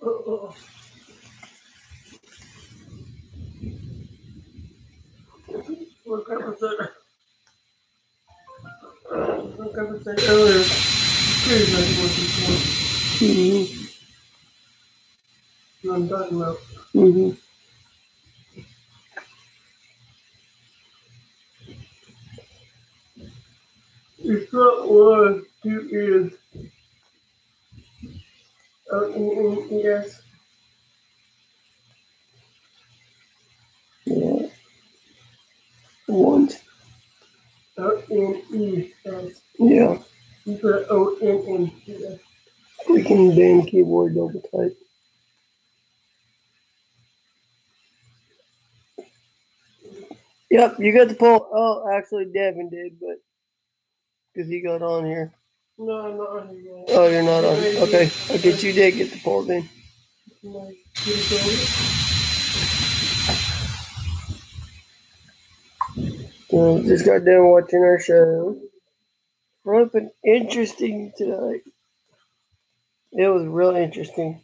What kind of said? What kind of said earlier? Here's what you want. I'm talking about. It's not 1, 2 is. Yes. Yeah. Onnes. onnes. Yeah. You put onnes. Yeah. Freaking damn keyboard double type. Yep, you got the poll. Oh, actually, Devin did, but because he got on here. No, I'm not on here. Oh, you're not on. Okay, I guess you did get the poll then. So just got done watching our show. Something interesting tonight. It was real interesting.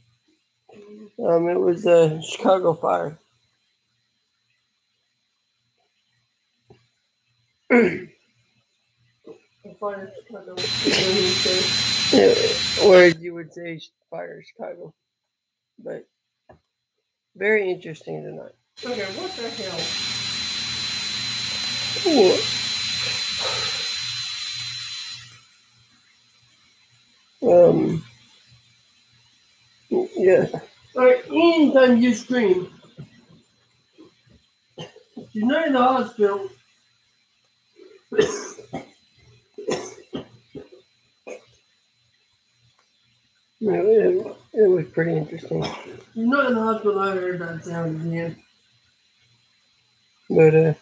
It was the Chicago fire. Fire Chicago. Or you would say fire Chicago. But very interesting tonight. Okay, what the hell? Yeah. Alright, anytime you scream, you're not in the hospital. It was pretty interesting. You're not in the hospital, I heard that sound again. But,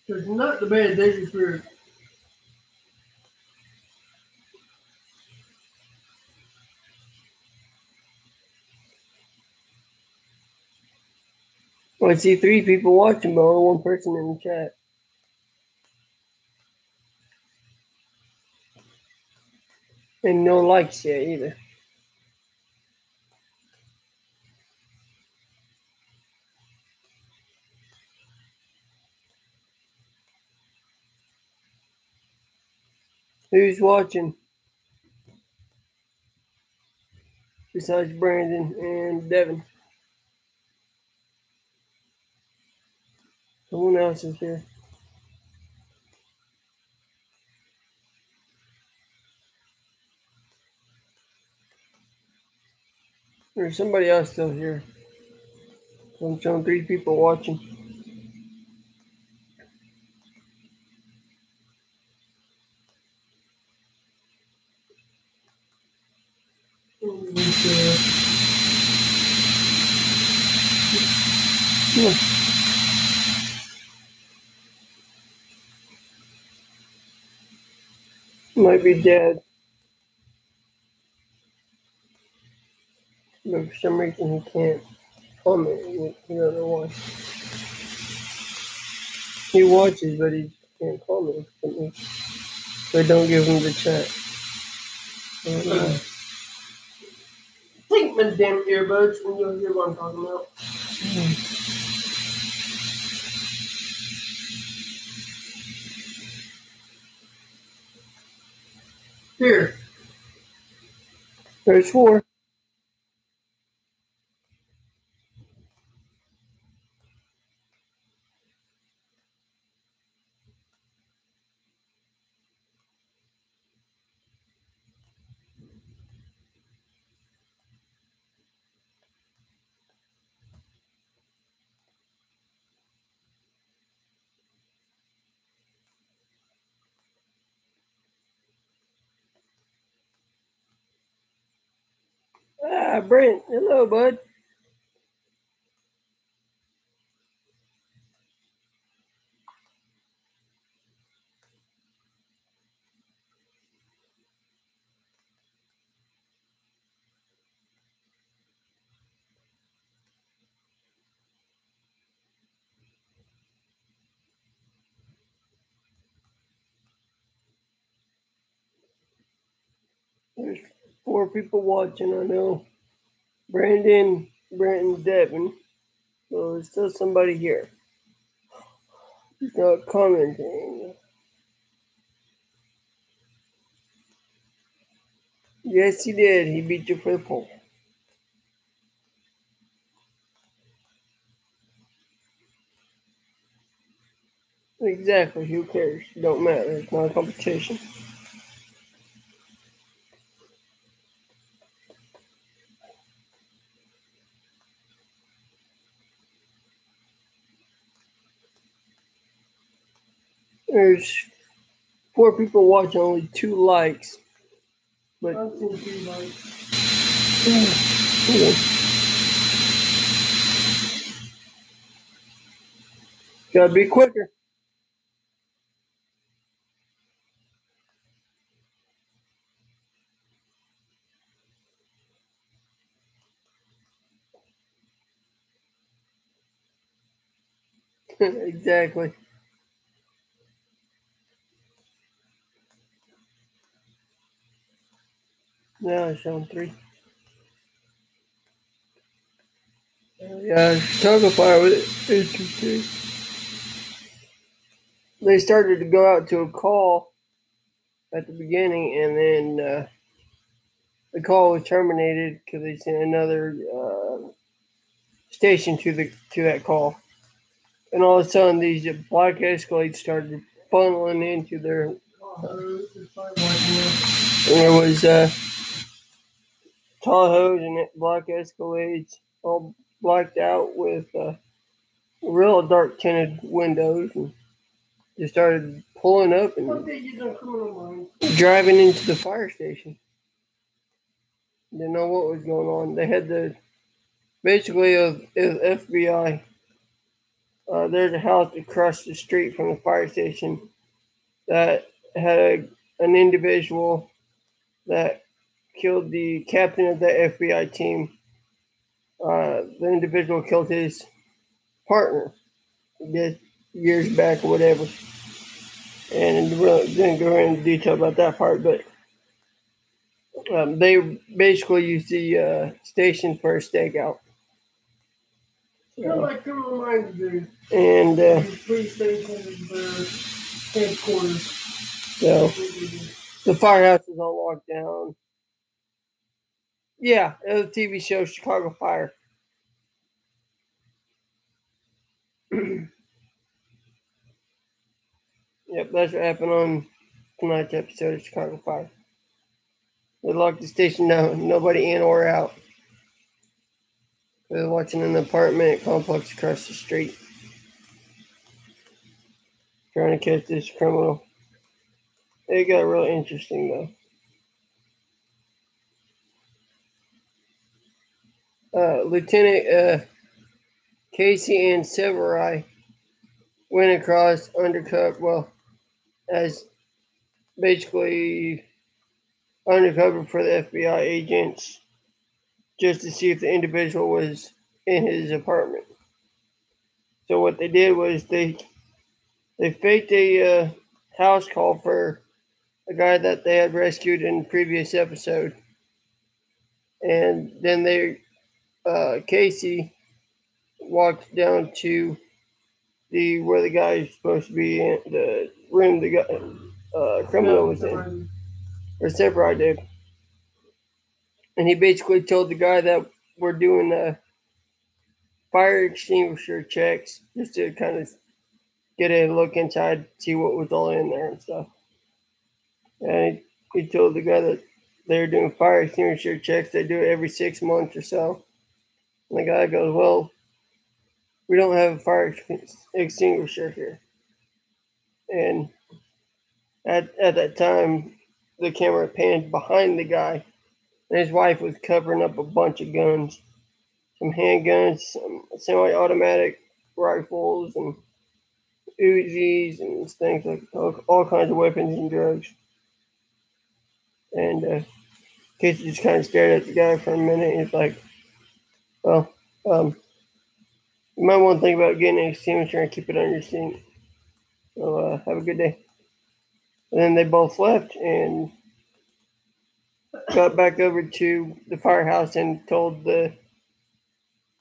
it's not the bad day for. I see 3 people watching, but only 1 person in the chat. And no likes yet either. Who's watching? Besides Brandon and Devin. Someone else is here. There's somebody else still here. So I'm showing 3 people watching. Might be dead. But for some reason he can't comment. You don't know why. He watches, but he can't comment. So don't give him the chat. Take my damn earbuds and you'll hear what I'm talking about. Here. There's 4. Brent. Hello, bud. 4 people watching. I know Brandon, Brent, Devin. So there's still somebody here. He's not commenting. Yes, he did. He beat you for the poll. Exactly. Who cares? It don't matter. It's not a competition. There's 4 people watching, only 2 likes. But I've seen 2 likes. Yeah. Gotta be quicker. Exactly. Now it's on 3. Yeah, Chicago Fire was interesting. They started to go out to a call at the beginning, and then the call was terminated because they sent another station to that call. And all of a sudden, these black Escalades started funneling into their. And there was Tahoes and black Escalades all blacked out with real dark tinted windows, and just started pulling up and driving into the fire station. Didn't know what was going on. They had the basically of FBI. There's a house across the street from the fire station that had an individual that killed the captain of the FBI team. The individual killed his partner, I guess, years back or whatever. And really didn't go into detail about that part, but they basically used the station for a stakeout. Kind of like Criminal Minds do. And police station is their headquarters. So the firehouse is all locked down. Yeah, it was a TV show, Chicago Fire. Yep, that's what happened on tonight's episode of Chicago Fire. They locked the station down, nobody in or out. They were watching an apartment complex across the street, trying to catch this criminal. It got really interesting though. Lieutenant Casey and Severai went across undercover, well, as basically undercover for the FBI agents just to see if the individual was in his apartment. So what they did was they faked a house call for a guy that they had rescued in the previous episode, and then Casey walked down to the where the guy is supposed to be in the room the guy, criminal was in, or Severai did, and he basically told the guy that we're doing fire extinguisher checks just to kind of get a look inside, see what was all in there and stuff. And he told the guy that they were doing fire extinguisher checks. They do it every 6 months or so. And the guy goes, "Well, we don't have a fire extinguisher here." And at that time, the camera panned behind the guy, and his wife was covering up a bunch of guns, some handguns, some semi-automatic rifles, and Uzis and things like all kinds of weapons and drugs. And Casey just kind of stared at the guy for a minute. And he's like, "Well, you might want to think about getting an extinguisher and keep it on your seat. So have a good day." And then they both left, and got back over to the firehouse and told the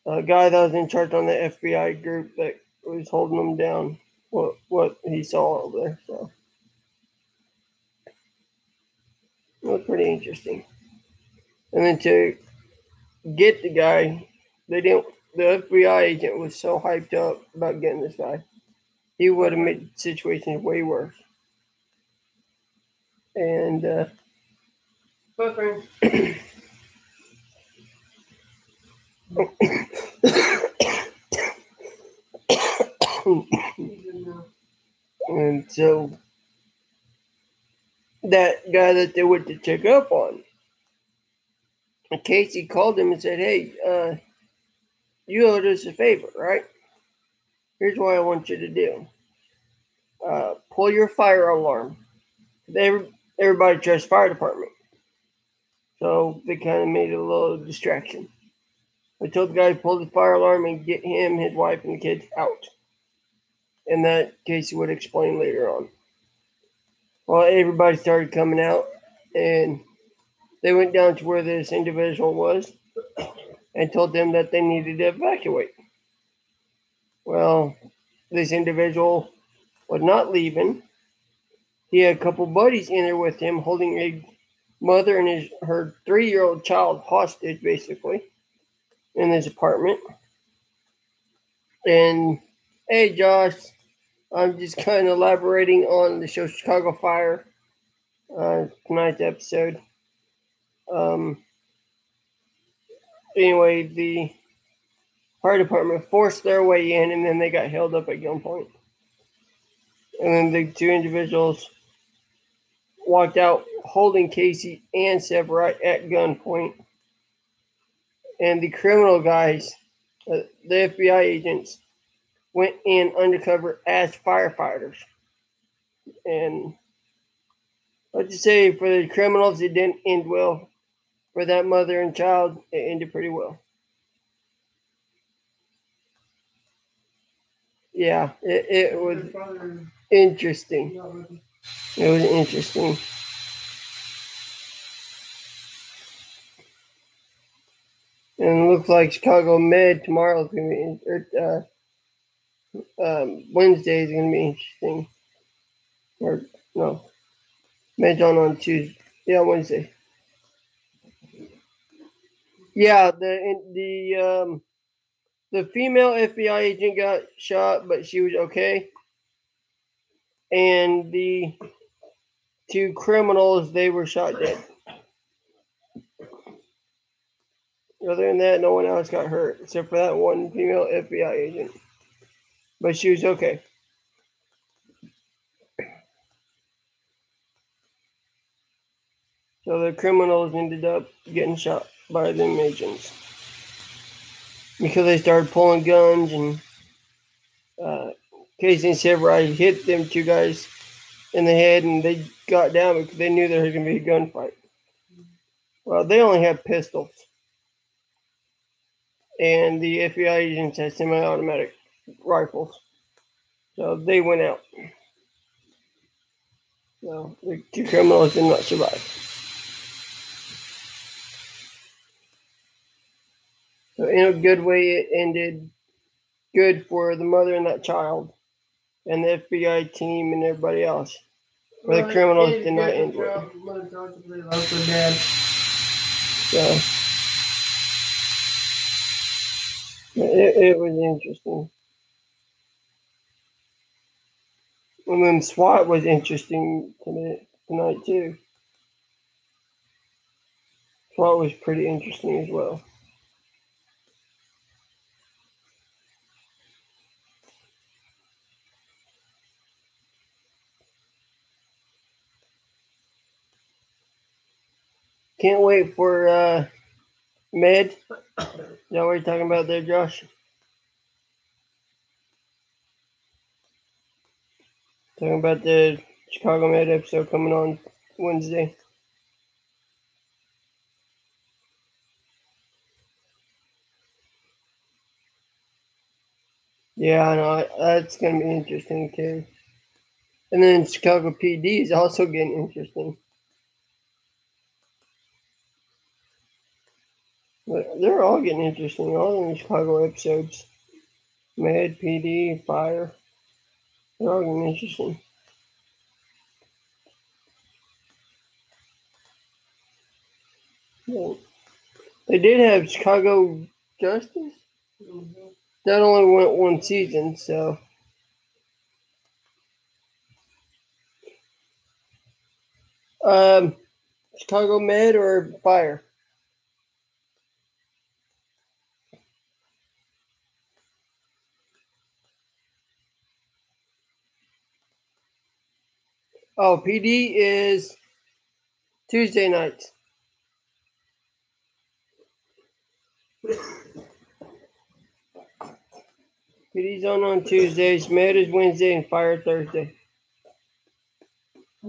guy that was in charge on the FBI group that was holding them down what he saw over there. So it was pretty interesting. And then to get the guy, they didn't. The FBI agent was so hyped up about getting this guy, he would have made situations way worse. And and so that guy that they went to check up on, Casey called him and said, "Hey, you owed us a favor, right? Here's what I want you to do: pull your fire alarm." Everybody trusts fire department, so they kind of made it a little distraction. I told the guy to pull the fire alarm and get him, his wife, and the kids out. And that Casey would explain later on. Well, everybody started coming out, and they went down to where this individual was and told them that they needed to evacuate. Well, this individual was not leaving. He had a couple buddies in there with him, holding a mother and her 3-year-old child hostage, basically, in his apartment. And hey, Josh, I'm just kind of elaborating on the show Chicago Fire, tonight's episode. Anyway, the fire department forced their way in, and then they got held up at gunpoint. And then the two individuals walked out holding Casey and Severide at gunpoint. And the criminal guys, the FBI agents, went in undercover as firefighters. And let's just say for the criminals, it didn't end well. For that mother and child, it ended pretty well. Yeah, it was interesting. It was interesting. And it looks like Chicago Med tomorrow is going to be, Wednesday is going to be interesting. Or, no, Med's on Tuesday. Yeah, Wednesday. Yeah, the female FBI agent got shot, but she was okay. And the two criminals, they were shot dead. Other than that, no one else got hurt except for that one female FBI agent. But she was okay. So the criminals ended up getting shot by them agents because they started pulling guns, and Casey and Severide hit them two guys in the head, and they got down because they knew there was going to be a gunfight. Well, they only had pistols, and the FBI agents had semi-automatic rifles, so they went out. So the two criminals did not survive. So in a good way, it ended good for the mother and that child, and the FBI team and everybody else. But the criminals did not end well. So it was interesting. And then SWAT was interesting tonight too. SWAT was pretty interesting as well. Can't wait for Med. Is that what you're talking about there, Josh? Talking about the Chicago Med episode coming on Wednesday. Yeah, I know. That's going to be interesting too. And then Chicago PD is also getting interesting. They're all getting interesting. All in the Chicago episodes. Med, PD, Fire. They're all getting interesting. Yeah. They did have Chicago Justice. Mm-hmm. That only went one season, so. Chicago Med or Fire? Oh, PD is Tuesday nights. PD's on Tuesdays, Med is Wednesday, and Fire Thursday.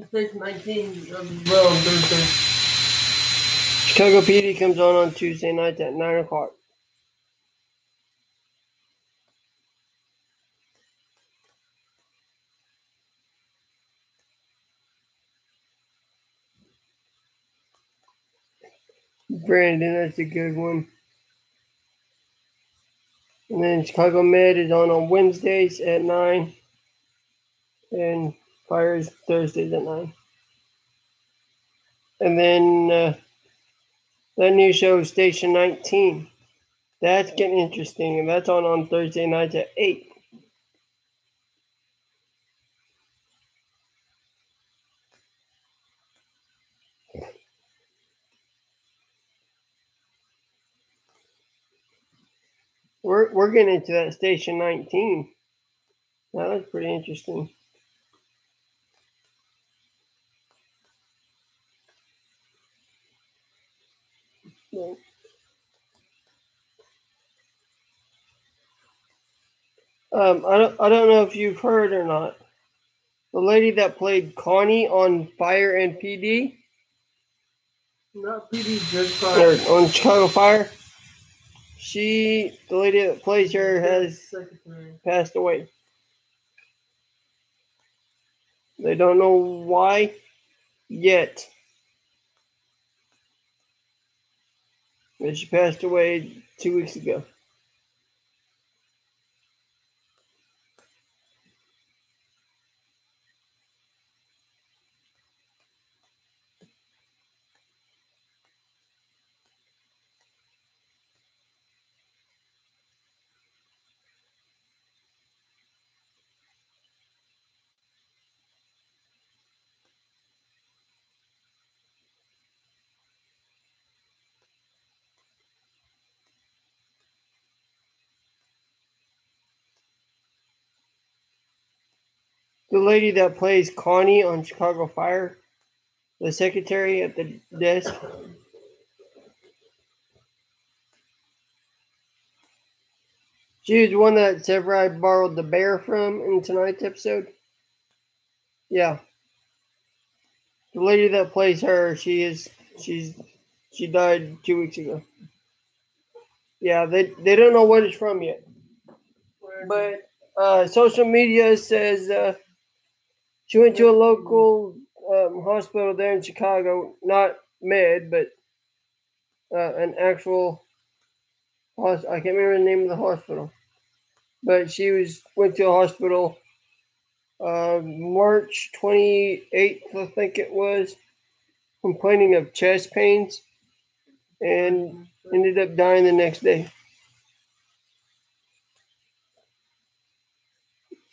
Station 19 well on Thursday. Chicago PD comes on Tuesday nights at 9 o'clock. Brandon, that's a good one. And then Chicago Med is on Wednesdays at 9. And Fire is Thursdays at 9. And then that new show, Station 19. That's getting interesting. And that's on Thursday nights at 8. We're getting into that Station 19. That was pretty interesting. Yeah. I don't know if you've heard or not. The lady that played Connie on Fire and PD. Not PD, just Fire. Or on Chicago Fire. The lady that plays her, has passed away. They don't know why yet. But she passed away 2 weeks ago. The lady that plays Connie on Chicago Fire, the secretary at the desk. She was the one that Severide borrowed the bear from in tonight's episode. Yeah. The lady that plays her, she died 2 weeks ago. Yeah, they don't know what it's from yet. But social media says she went to a local hospital there in Chicago, not Med, but an actual I can't remember the name of the hospital. But she went to a hospital March 28th, I think it was, complaining of chest pains, and ended up dying the next day.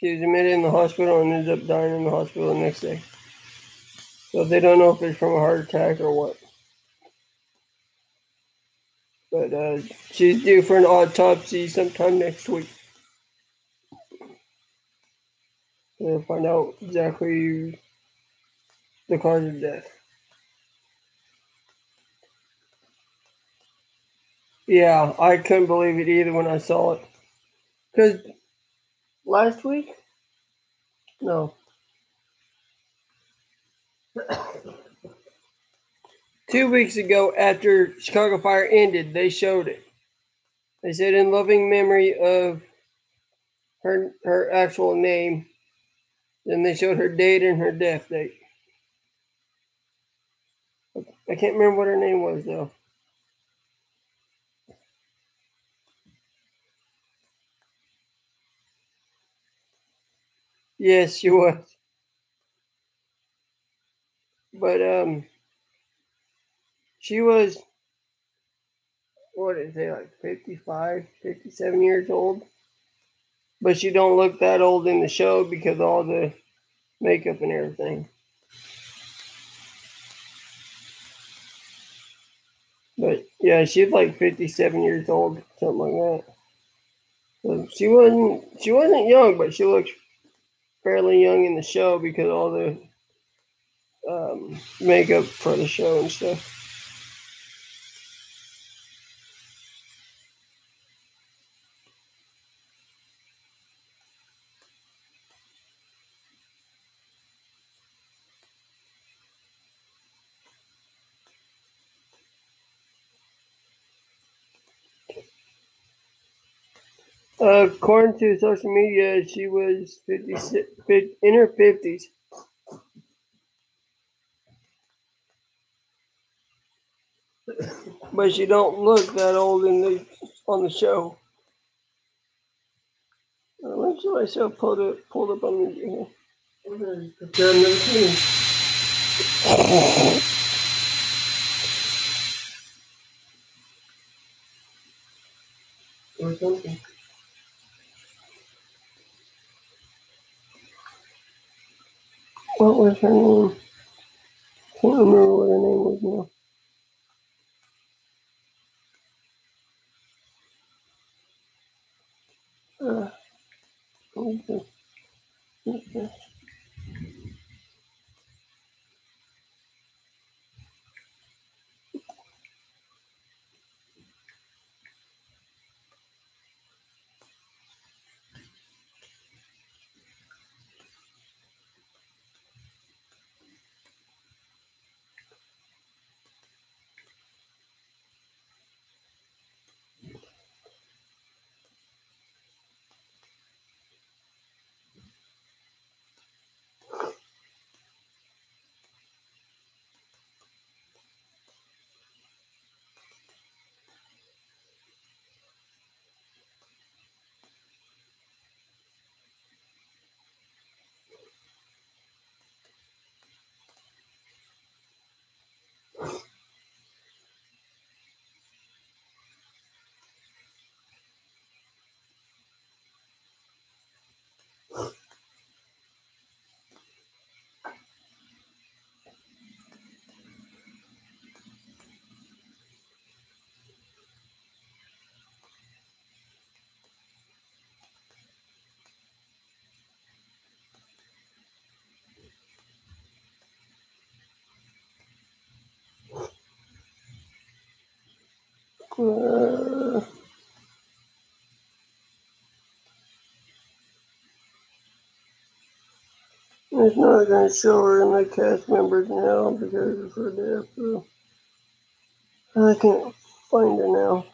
She was admitted in the hospital and ended up dying in the hospital the next day. So they don't know if it's from a heart attack or what. But she's due for an autopsy sometime next week. They'll find out exactly the cause of death. Yeah, I couldn't believe it either when I saw it. Because last week? No. 2 weeks ago, after Chicago Fire ended, they showed it. They said in loving memory of her actual name. Then they showed her date and her death date. I can't remember what her name was though. Yes, she was. But she was, what is it, like 55, 57 years old. But she don't look that old in the show because of all the makeup and everything. But yeah, she's like 57 years old, something like that. So she wasn't young, but she looks fairly young in the show because of all the makeup for the show and stuff. According to social media, she was 56, in her 50s, but she don't look that old on the show. Let me see myself pulled up on the. Or something. What was her name? Can't remember what her name was now. Okay. Okay. Uh, it's not going to show her in the cast members now because of her death. So I can't find her now.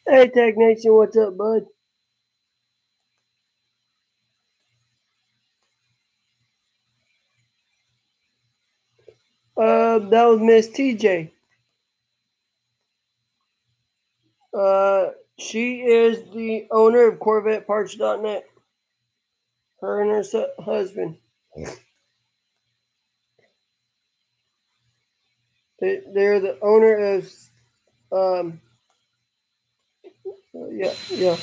Hey, Tech Nation, what's up, bud? That was Miss TJ. She is the owner of CorvetteParts.net. Her and her husband. They're the owner of. Um, yeah, yeah.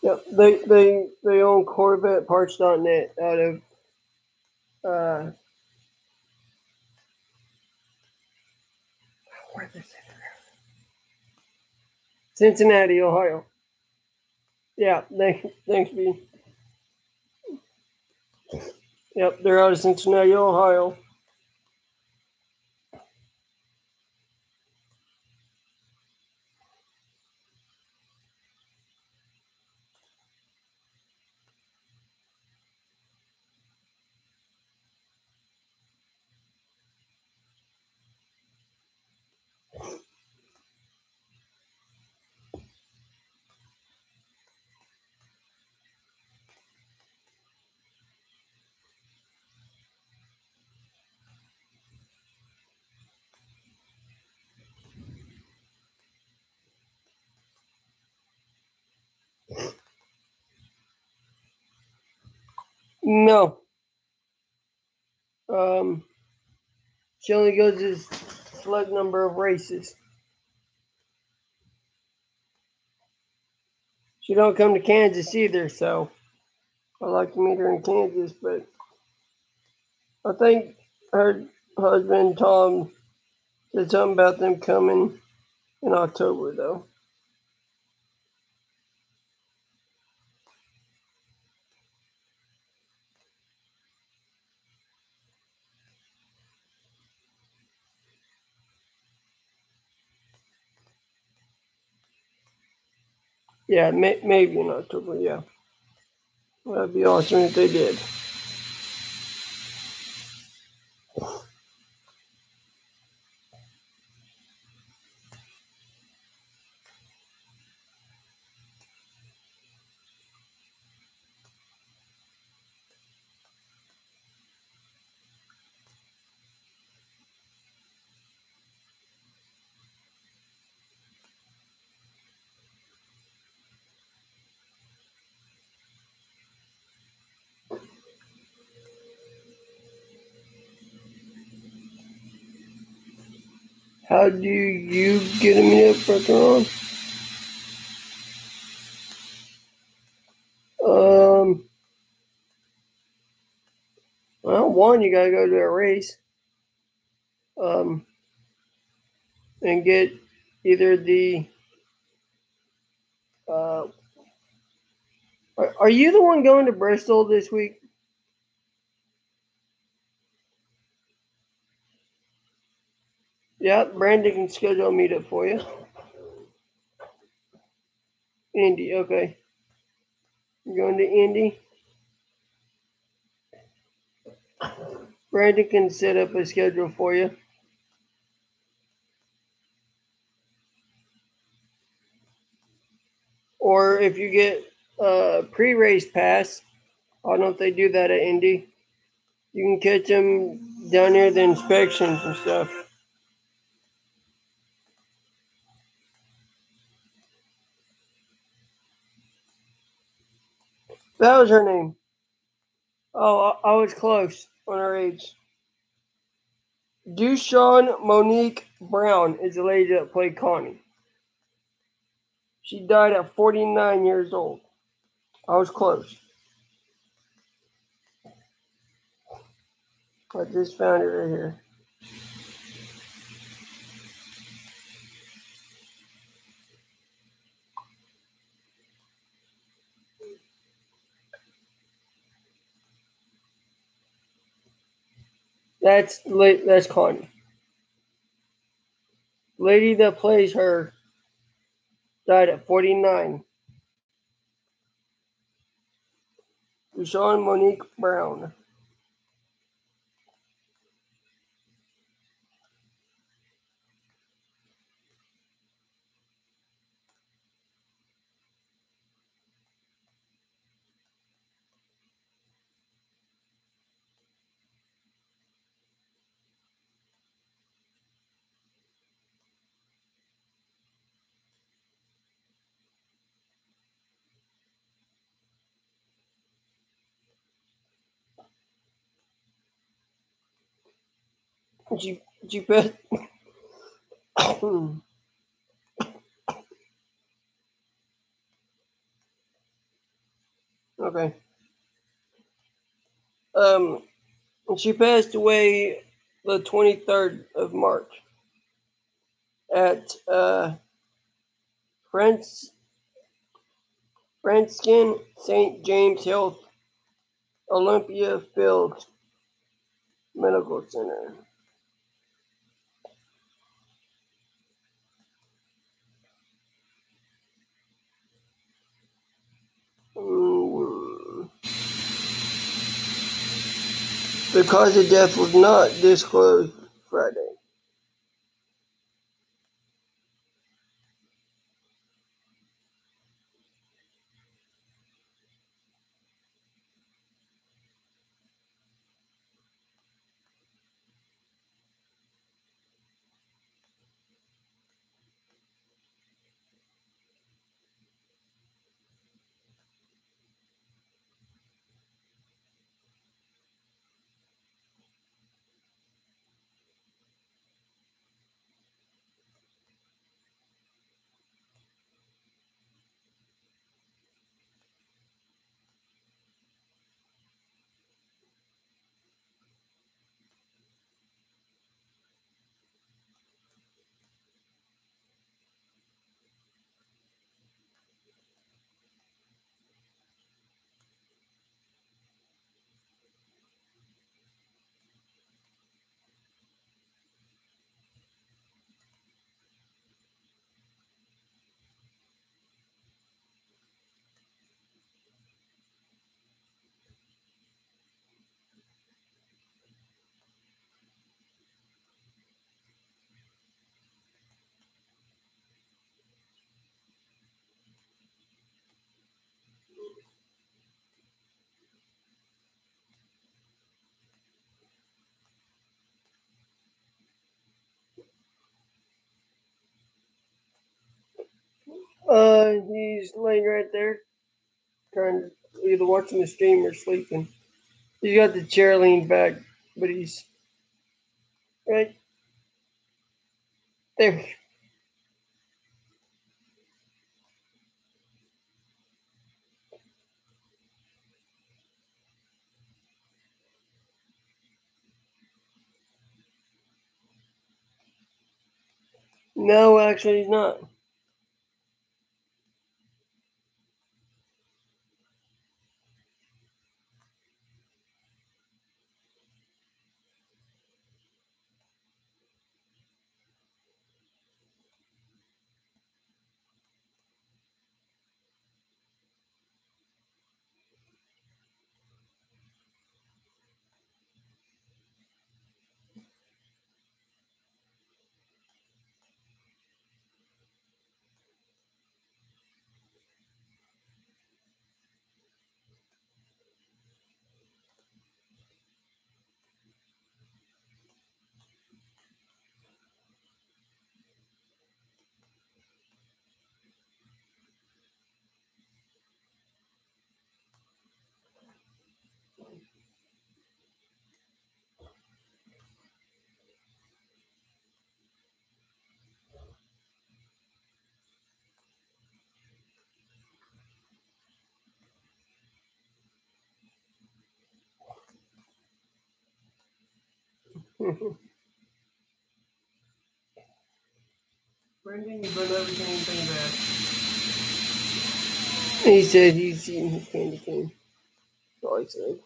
Yep, they own CorvetteParts.net out of uh, where is it? Cincinnati, Ohio. Yeah, thanks, B. Yep, they're out of Cincinnati, Ohio. No. Um, she only goes a select number of races. She don't come to Kansas either, so I'd like to meet her in Kansas, but I think her husband Tom said something about them coming in October though. Yeah, maybe in October, yeah. That'd be awesome if they did. How do you get a meetup for on? Well, one, you gotta go to a race, um, and get either the. Uh, are you the one going to Bristol this week? Yeah, Brandon can schedule a meetup for you. Indy, okay. You're going to Indy. Brandon can set up a schedule for you. Or if you get a pre-race pass, I don't know if they do that at Indy. You can catch them down near the inspections and stuff. That was her name. Oh, I was close on her age. Dushawn Monique Brown is the lady that played Connie. She died at 49 years old. I was close. I just found it right here. That's Connie. Lady that plays her died at 49. Dushawn Monique Brown. She passed. Okay. Um, she passed away the 23rd of March at Franciscan St. James Health Olympia Field Medical Center. Mm, the cause of death was not disclosed Friday. He's laying right there, trying to either watching the stream or sleeping. He's got the chair leaned back, but he's right there. No, actually, he's not. Brendan, you better never say anything bad. He said he's eating his candy cane. That's all he said.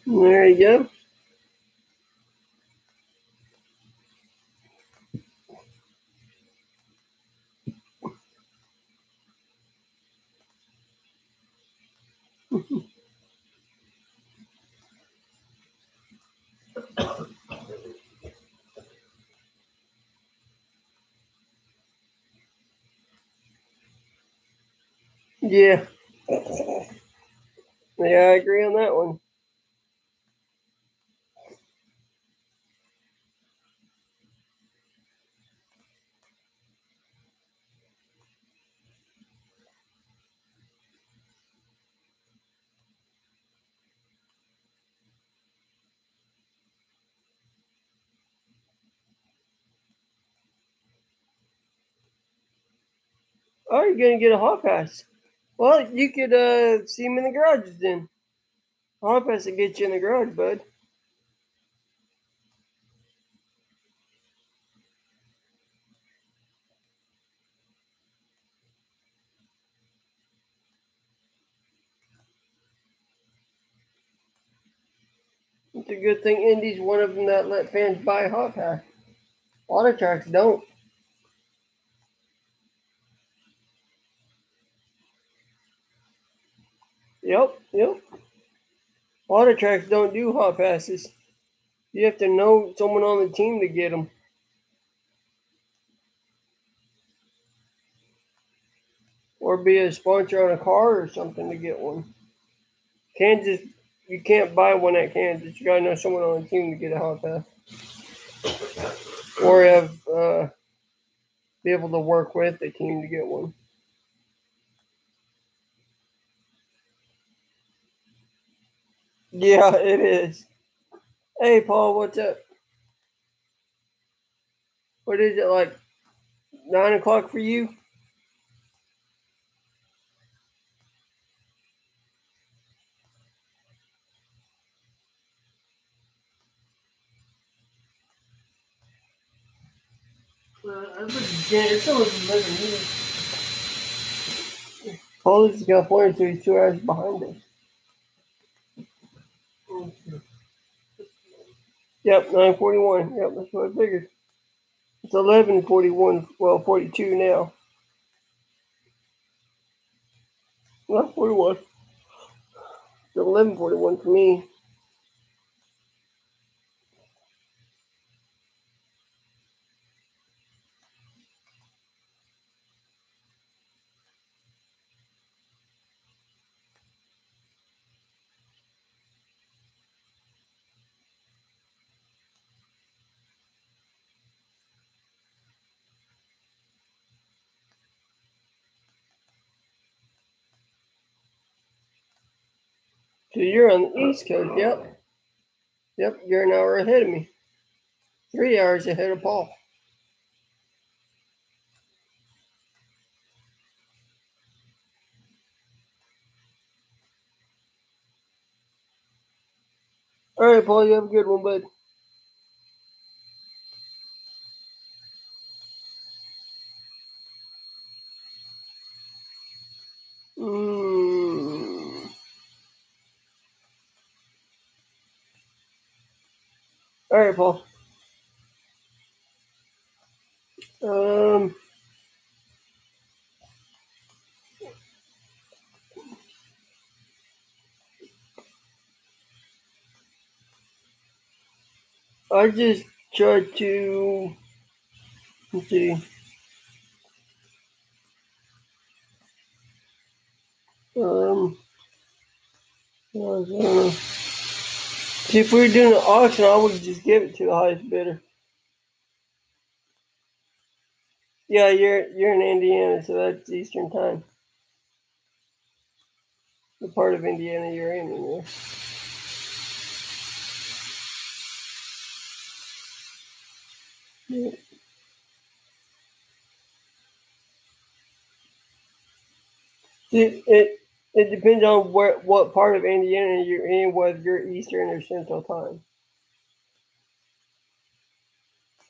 There you go. Yeah. Yeah, I agree on that one. Oh, you're gonna get a hot pass. Well, you could see him in the garages then. Hot pass to get you in the garage, bud. It's a good thing Indy's one of them that let fans buy hot pass. A lot of tracks don't. Yep, yep. A lot of tracks don't do hot passes. You have to know someone on the team to get them, or be a sponsor on a car or something to get one. Kansas, you can't buy one at Kansas. You gotta know someone on the team to get a hot pass, or have be able to work with the team to get one. Yeah, it is. Hey, Paul, what's up? What is it like? 9 o'clock for you? It's almost 11 here. Paul lives in California, so he's 2 hours behind us. Yep, 9:41. Yep, that's what I figured. It's 11:41. Well, 42 now. Well, 41. It's 11:41 for me. So you're on the East Coast, yep. Yep, you're an hour ahead of me. 3 hours ahead of Paul. All right, Paul, you have a good one, bud. All right, Paul. Um, I just tried to, let's see. Um, See, if we were doing an auction, I would just give it to the highest bidder. Yeah, you're in Indiana, so that's Eastern time. The part of Indiana you're in, anyway. Yeah. It depends on what part of Indiana you're in, whether you're Eastern or Central time.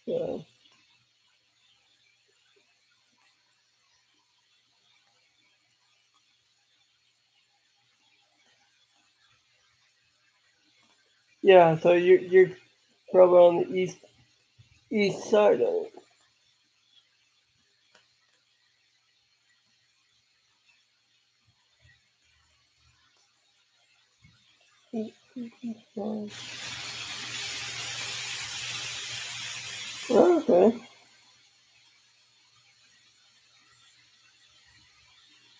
Yeah. Yeah, so you're probably on the east side of it. Okay.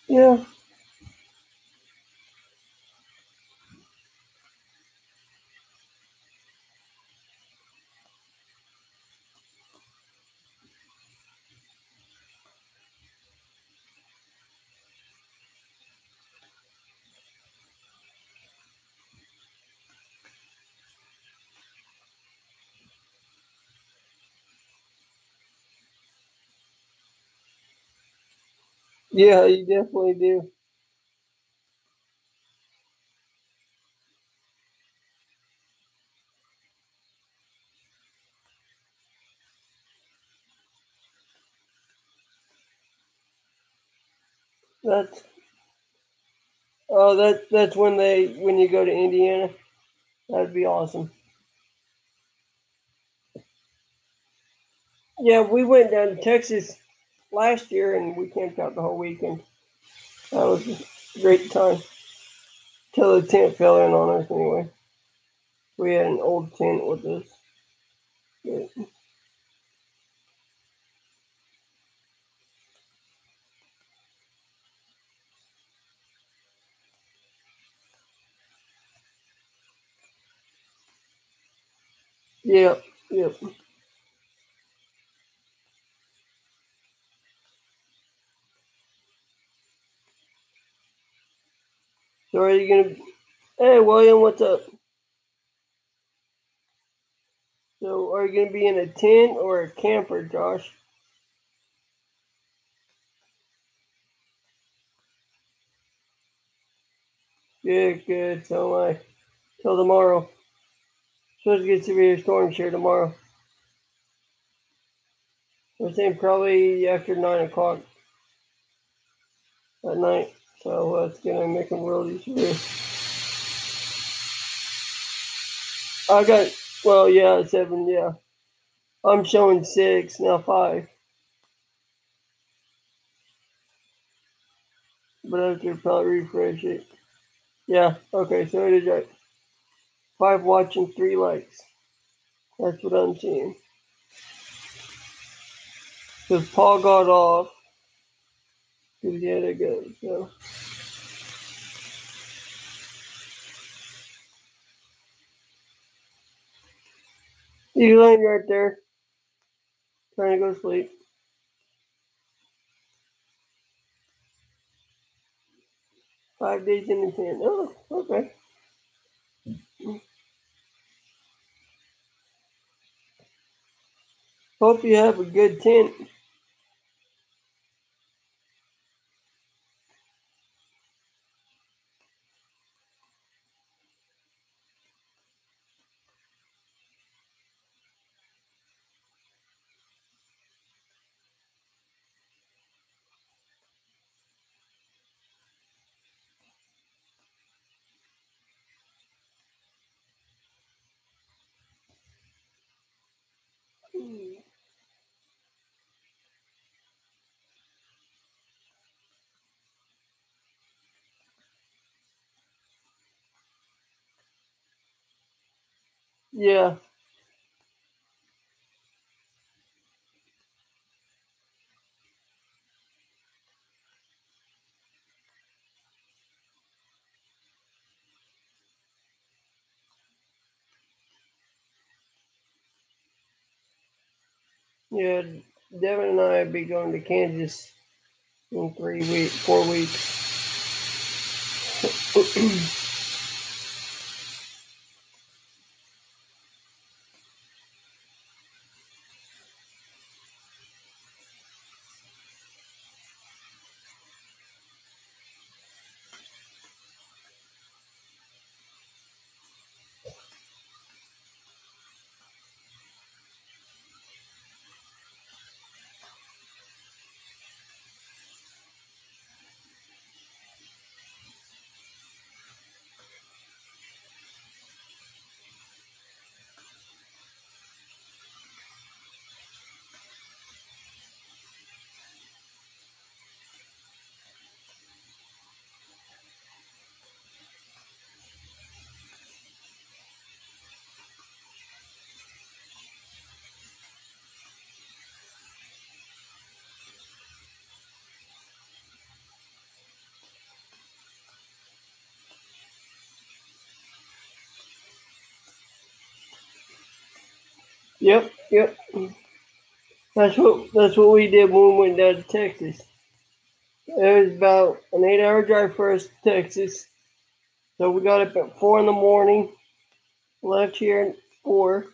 Yeah. Yeah, you definitely do. That's that's when you go to Indiana. That'd be awesome. Yeah, we went down to Texas last year and we camped out the whole weekend. That was a great time. Till the tent fell in on us anyway. We had an old tent with us. Yeah, yep, yep. So are you gonna? Hey, William, what's up? So are you gonna be in a tent or a camper, Josh? Good, good. So am I. Till tomorrow. Supposed to get severe storms here tomorrow. We're saying probably after 9 o'clock at night. So it's gonna make them really severe. I got well, yeah, 7, yeah. I'm showing 6 now, 5, but I have to probably refresh it. Yeah, okay, so it is right. 5 watching, 3 likes. That's what I'm seeing. Because Paul got off. Because he had to go, so. He's laying right there, trying to go to sleep. Five days in the tent. Oh, okay. Hope you have a good tent. Yeah, yeah. Devin and I will be going to Kansas in 3 weeks, 4 weeks. Yep, yep. That's what we did when we went down to Texas. It was about an 8-hour drive for us to Texas. So we got up at 4 in the morning, left here at 4.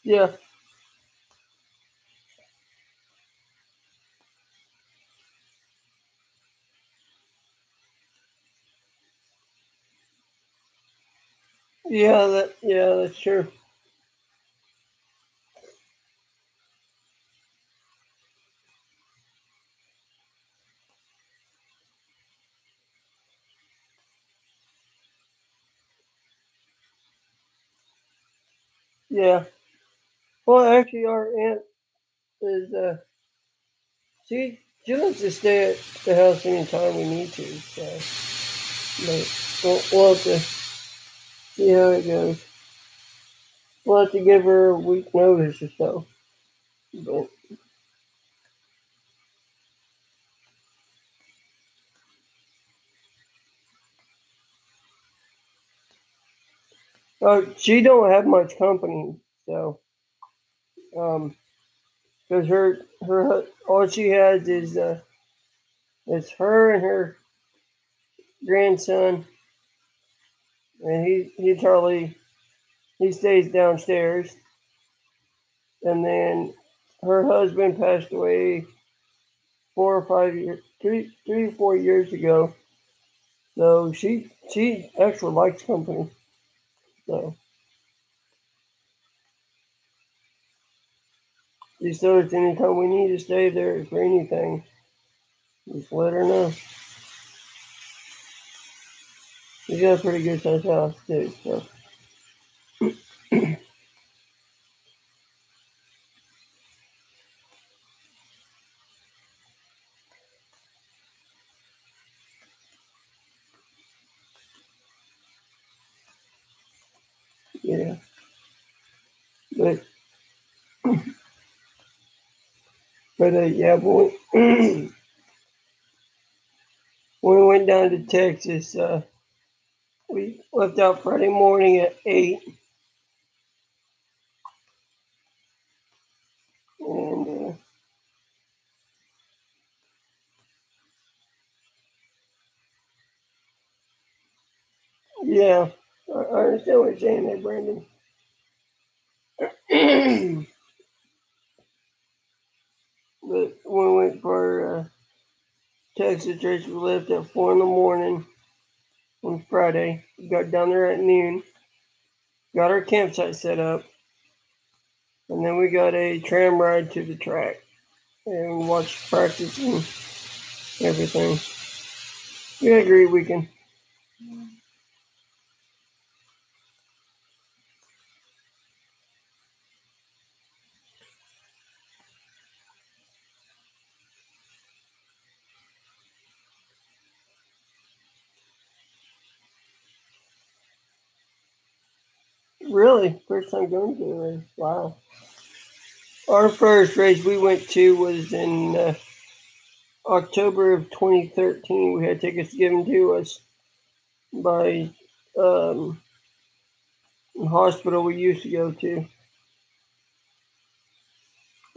Yeah, yeah, that's true. Yeah. Well, actually, our aunt is she lets us stay at the house anytime we need to. So, but we'll have to see how it goes. We'll have to give her a week notice or so. But she don't have much company, so because her all she has is her and her grandson, and he stays downstairs, and then her husband passed away 4 or 5 years, 3 or 4 years ago. So she actually likes company. So she says anytime we need to stay there for anything, just let her know. He's got a pretty good sized house too. So yeah, but yeah, when we went down to Texas, we left out Friday morning at 8, and yeah, I understand what you're saying there, Brandon. But when we went for Texas church, we left at 4 in the morning on Friday. We got down there at noon, got our campsite set up, and then we got a tram ride to the track and watched practice and everything. We had a great weekend. Really, first time going to a race. Wow. Our first race we went to was in October of 2013. We had tickets given to us by um, a hospital we used to go to.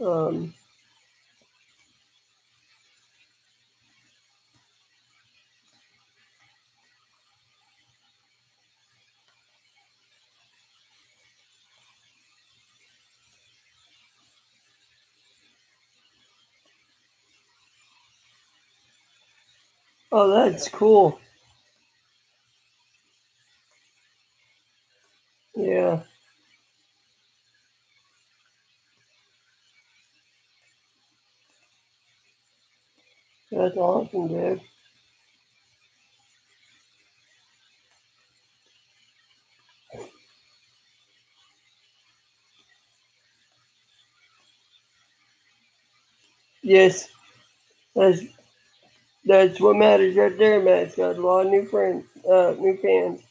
Um, oh, that's cool. Yeah, that's awesome, dude. Yes, that's that's what matters right there, Matt's got a lot of new friends, new fans.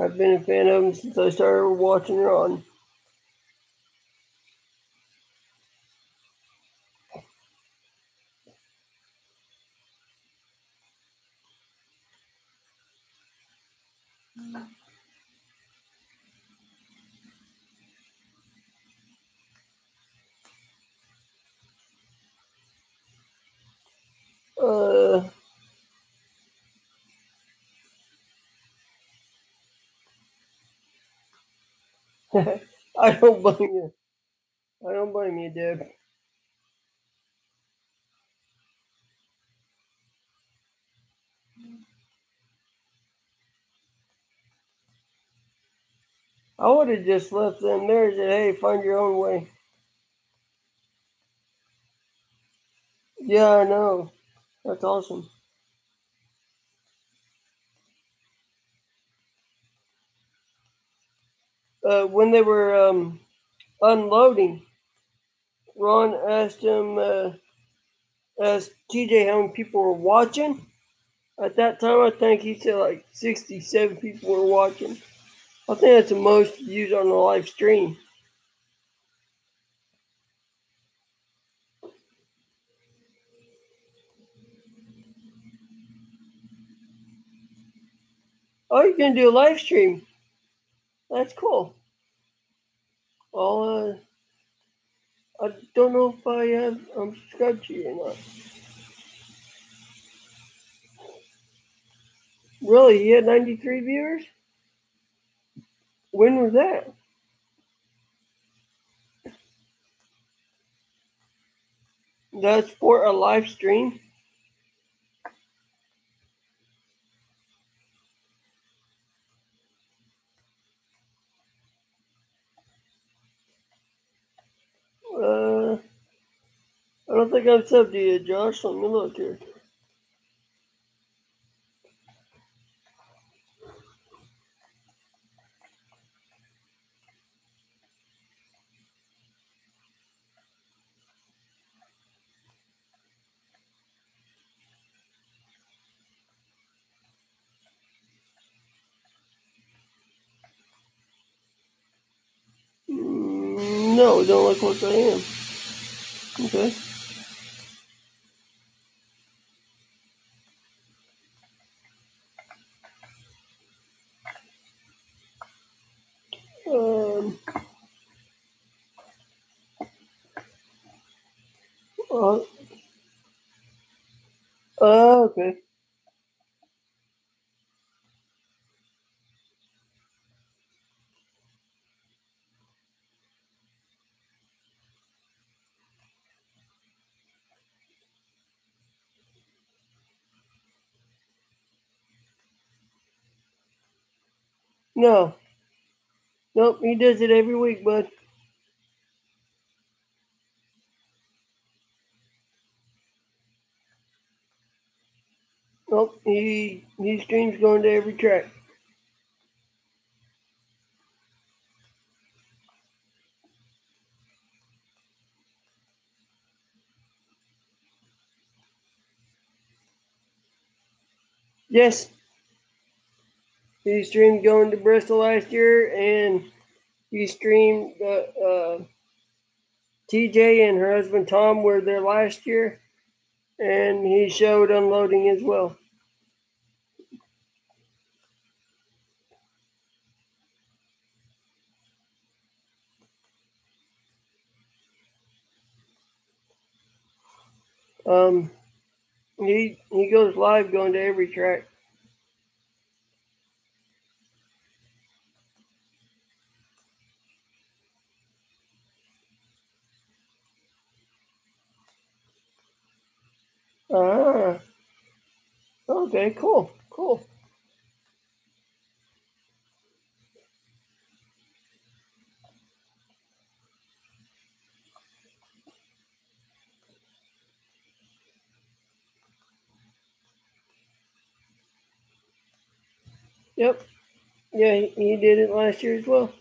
I've been a fan of them since I started watching Ron. Uh, I don't blame you. I don't blame you, Deb. I would have just left them there and said, hey, find your own way. Yeah, I know. That's awesome. When they were unloading, Ron asked TJ how many people were watching. At that time, I think he said like 67 people were watching. I think that's the most views on the live stream. Oh, you can do a live stream. That's cool. I'll, I don't know if I have subscribed to you or not. Really, you had 93 viewers? When was that? That's for a live stream? I don't think I've subbed to you, Josh. Let me look here. No, it don't look like I am. Okay. Um. Uh, okay. No. Nope. He does it every week, bud. Nope. He streams going to every track. Yes. He streamed going to Bristol last year, and he streamed TJ and her husband Tom were there last year, and he showed unloading as well. Um, he goes live going to every track. Ah, okay, cool, cool. Yep, yeah, he did it last year as well.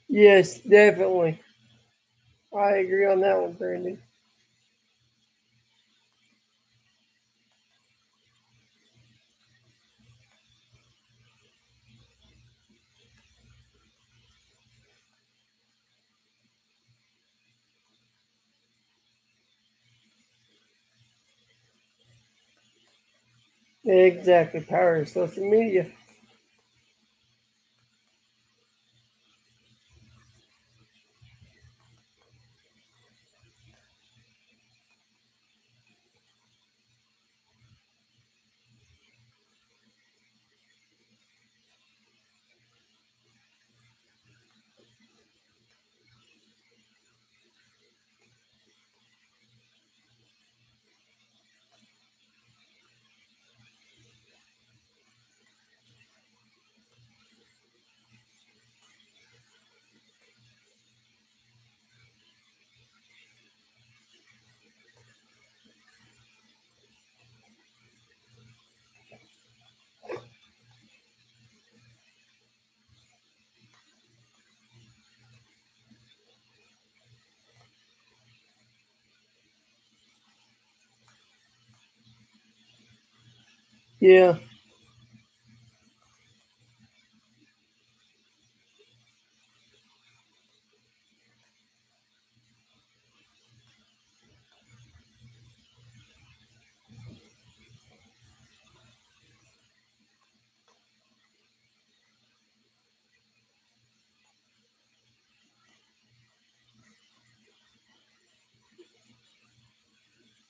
Yes, definitely. I agree on that one, Brandon. Exactly, power of social media. Yeah.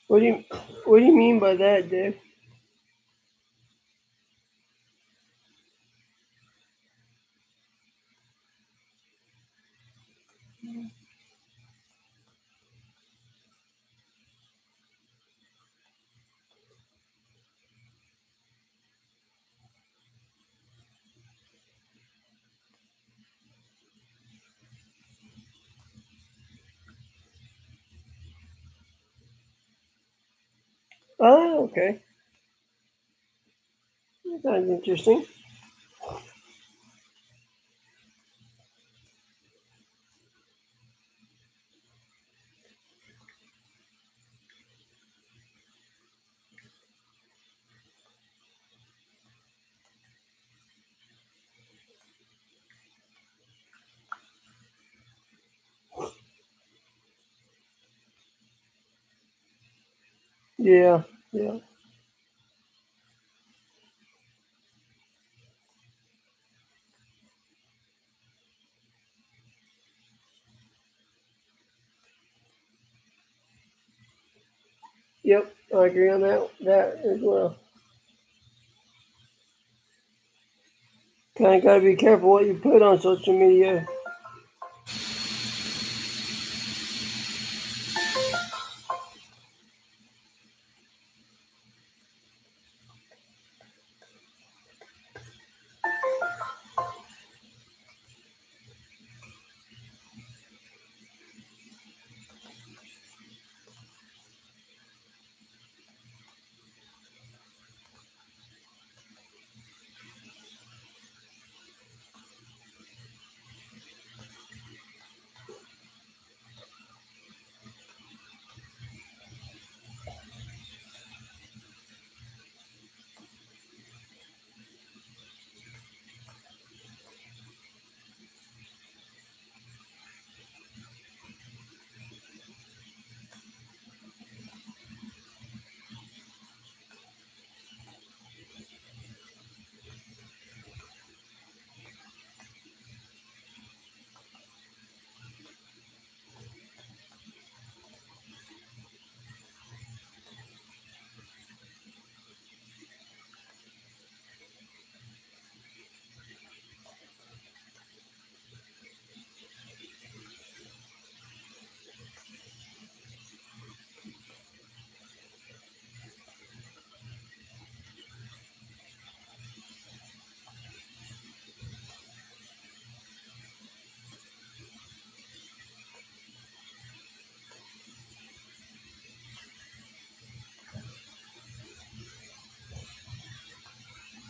What do you What do you mean by that, Dave? Oh, okay. That sounds interesting. Yeah, yeah, yep. I agree on that as well. Kind of got to be careful what you put on social media.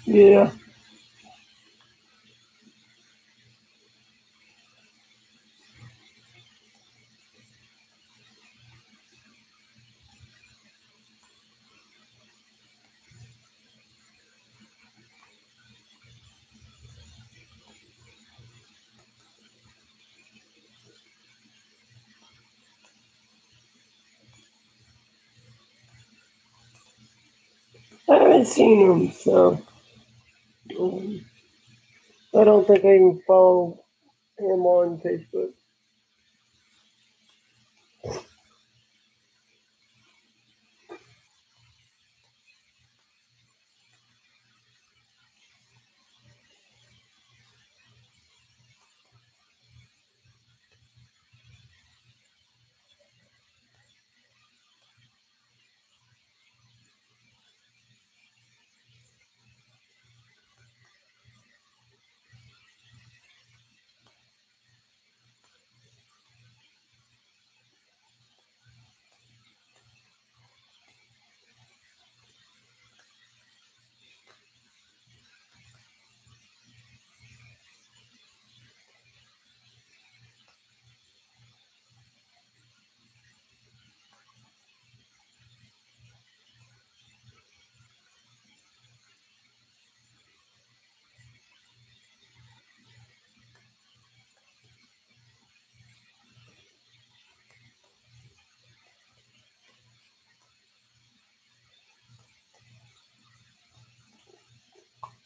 Yeah, I haven't seen him, so um, I don't think I even follow him on Facebook.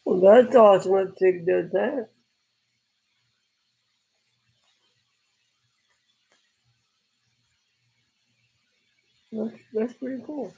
Well, that's awesome that Tig does that. That's pretty cool.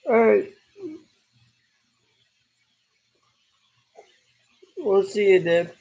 All right. We'll see you, Deb.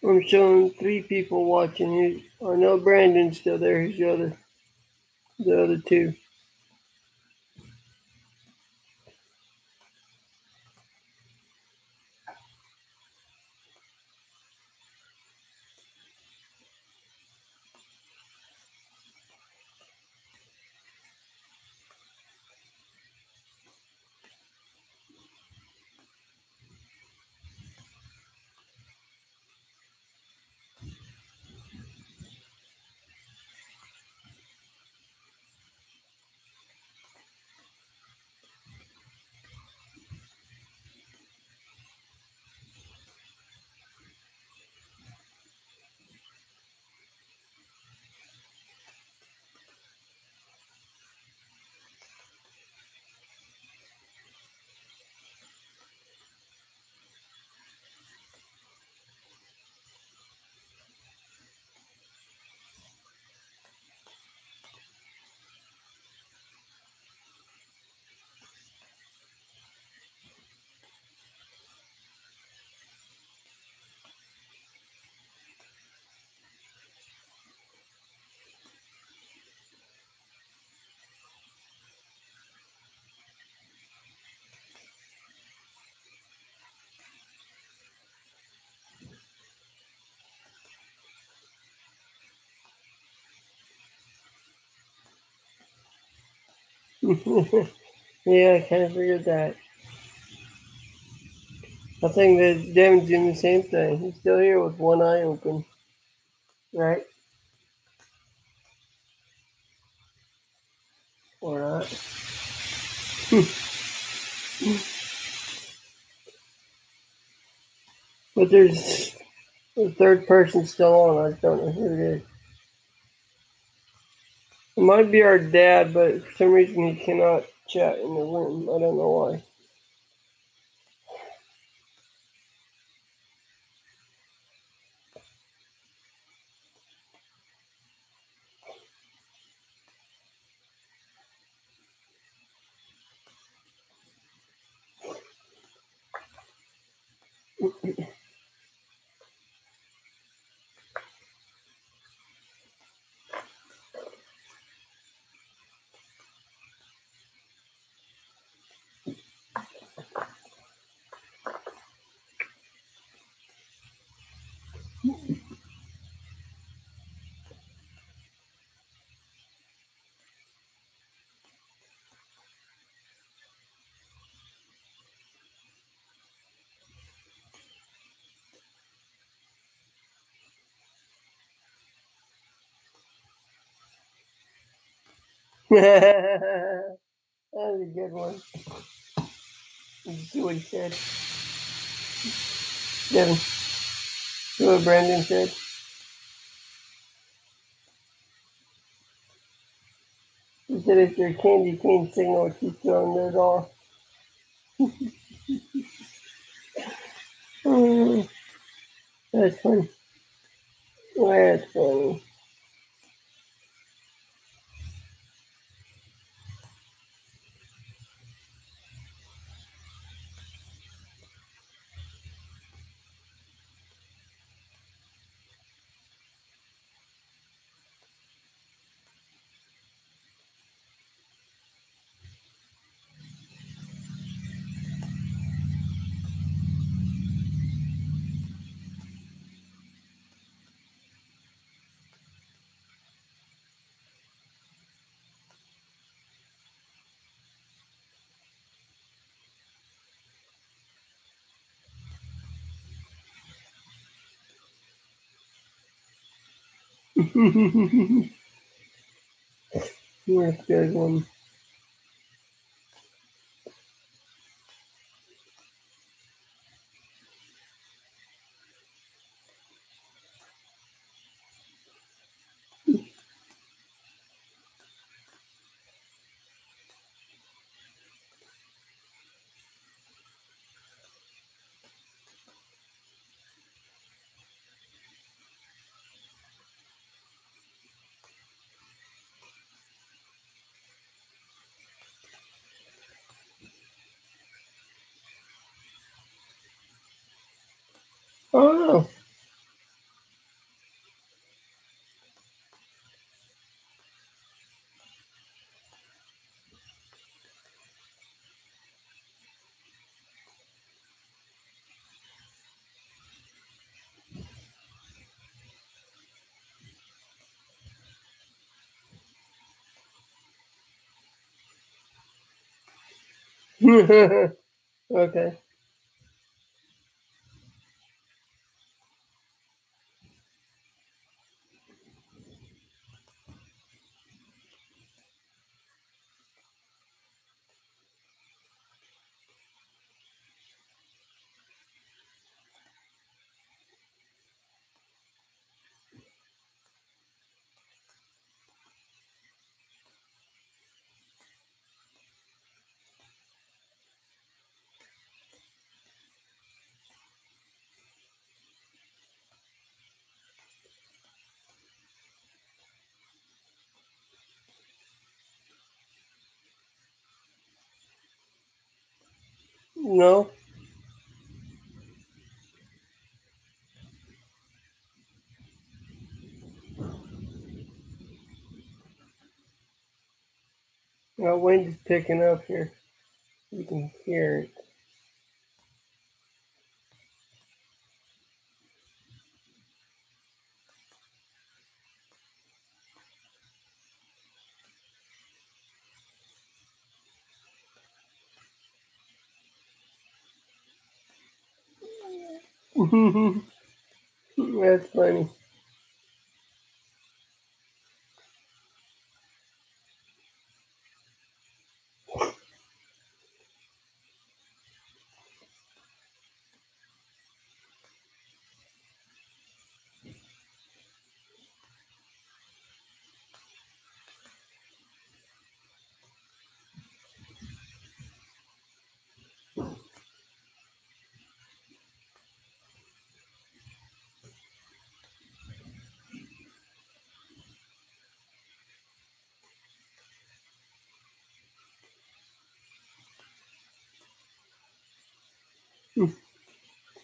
I'm showing 3 people watching. I know Brandon's still there. Who's the other two? Yeah, I kind of figured that. I think that Devin's doing the same thing. He's still here with one eye open, right? Or not. But there's a third person still on. I just don't know who it is. It might be our dad, but for some reason he cannot chat in the room. I don't know why. That was a good one. Did you see what he said? Devin, see what Brandon said? He said if your candy cane signal keeps going, those off. That's funny. That's funny. That's a good one. Oh, okay. No, no, wind is picking up here. You can hear it. That's funny.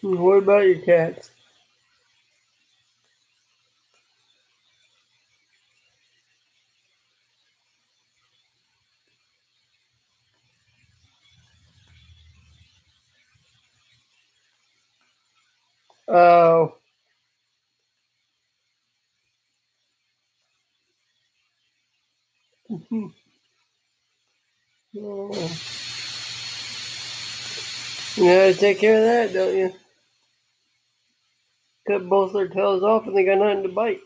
What about your cats? Oh, oh. You gotta take care of that, don't you? Cut both their tails off and they got nothing to bite.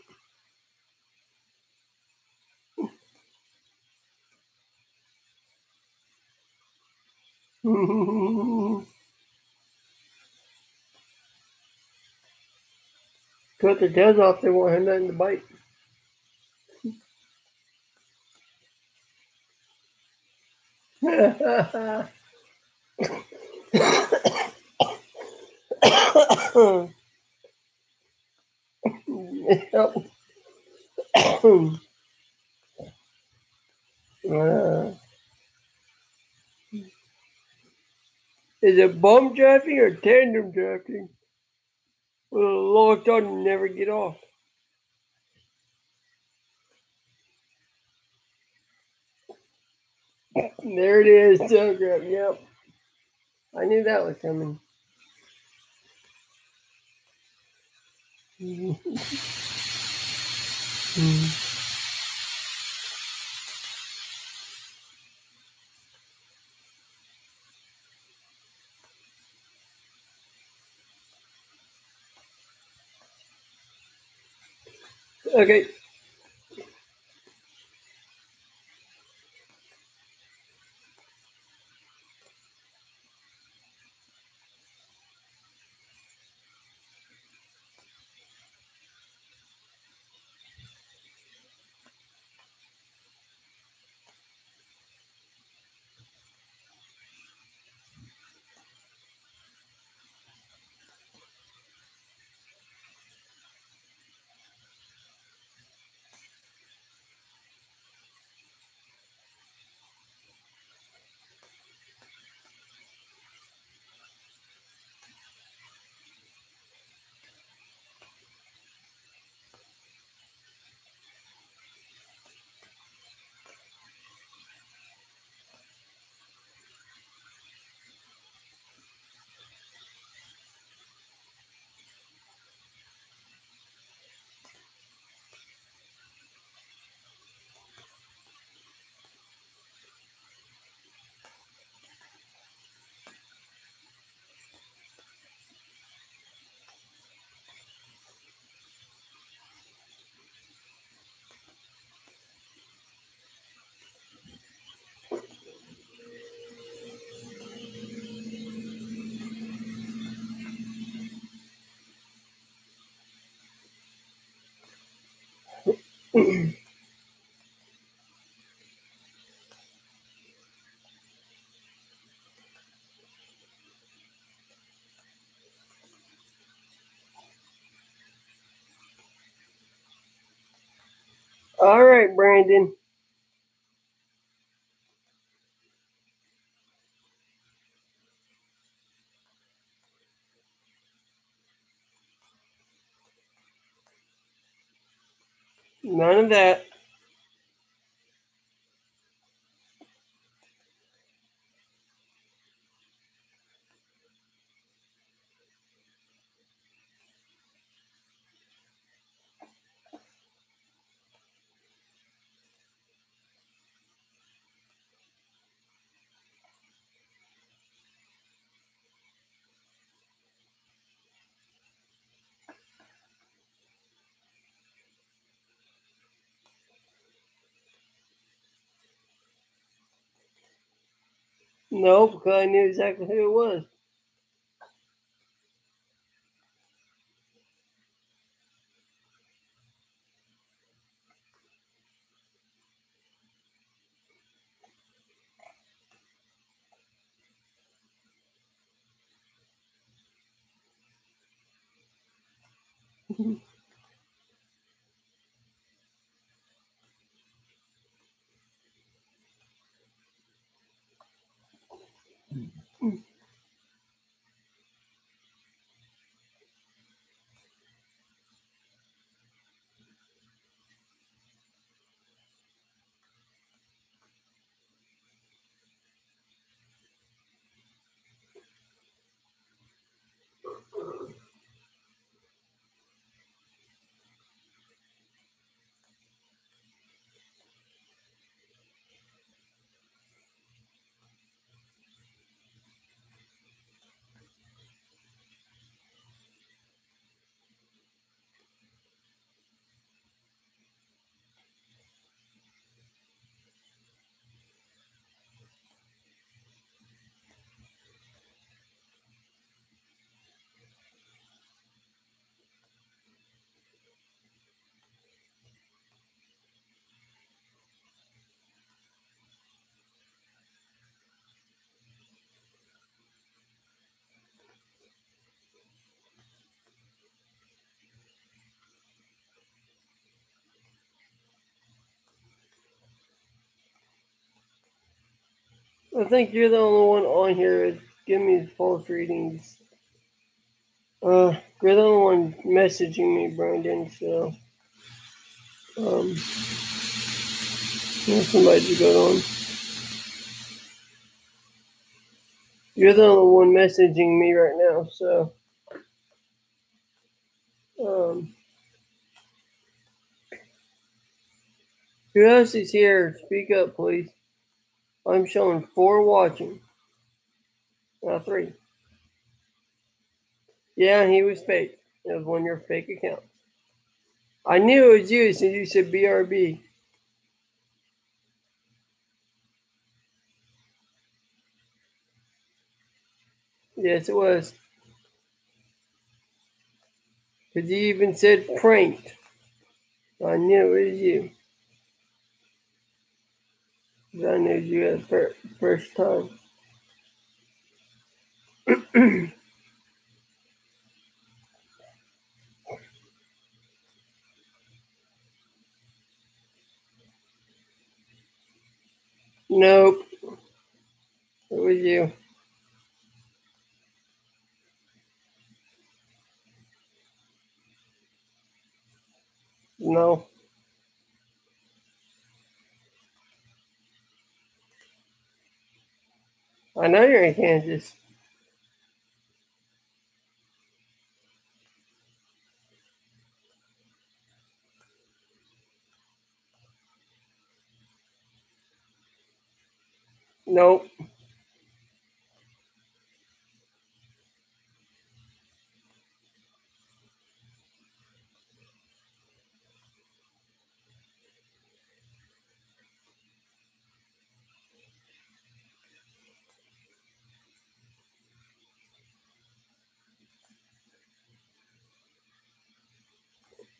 Cut their tails off, they won't have nothing to bite. Yep. uh, is it bump drafting or tandem drafting? Well, locked on and never get off. There it is, telegraph. Yep. I knew that was coming. Okay. All right, Brandon. None of that. No, because I knew exactly who it was. I think you're the only one on here that's giving me false readings. You're the only one messaging me, Brandon, so somebody to go on. You're the only one messaging me right now, so who else is here? Speak up, please. I'm showing 4 watching. 3. Yeah, he was fake. It was one of your fake accounts. I knew it was you since you said BRB. Yes, it was. Because you even said pranked. I knew it was you. I knew you at the first time. Nope, it was you. No, I know you're in Kansas. Nope.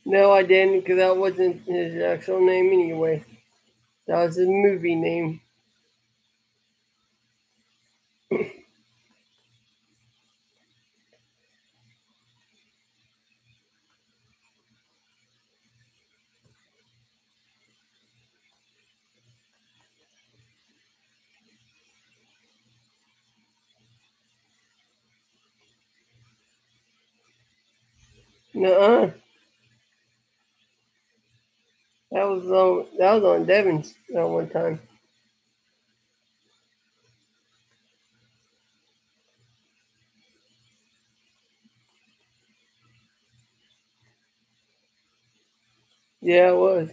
No, I didn't, because that wasn't his actual name anyway. That was his movie name. Nuh-uh. That was on Devon's that one time. Yeah, it was.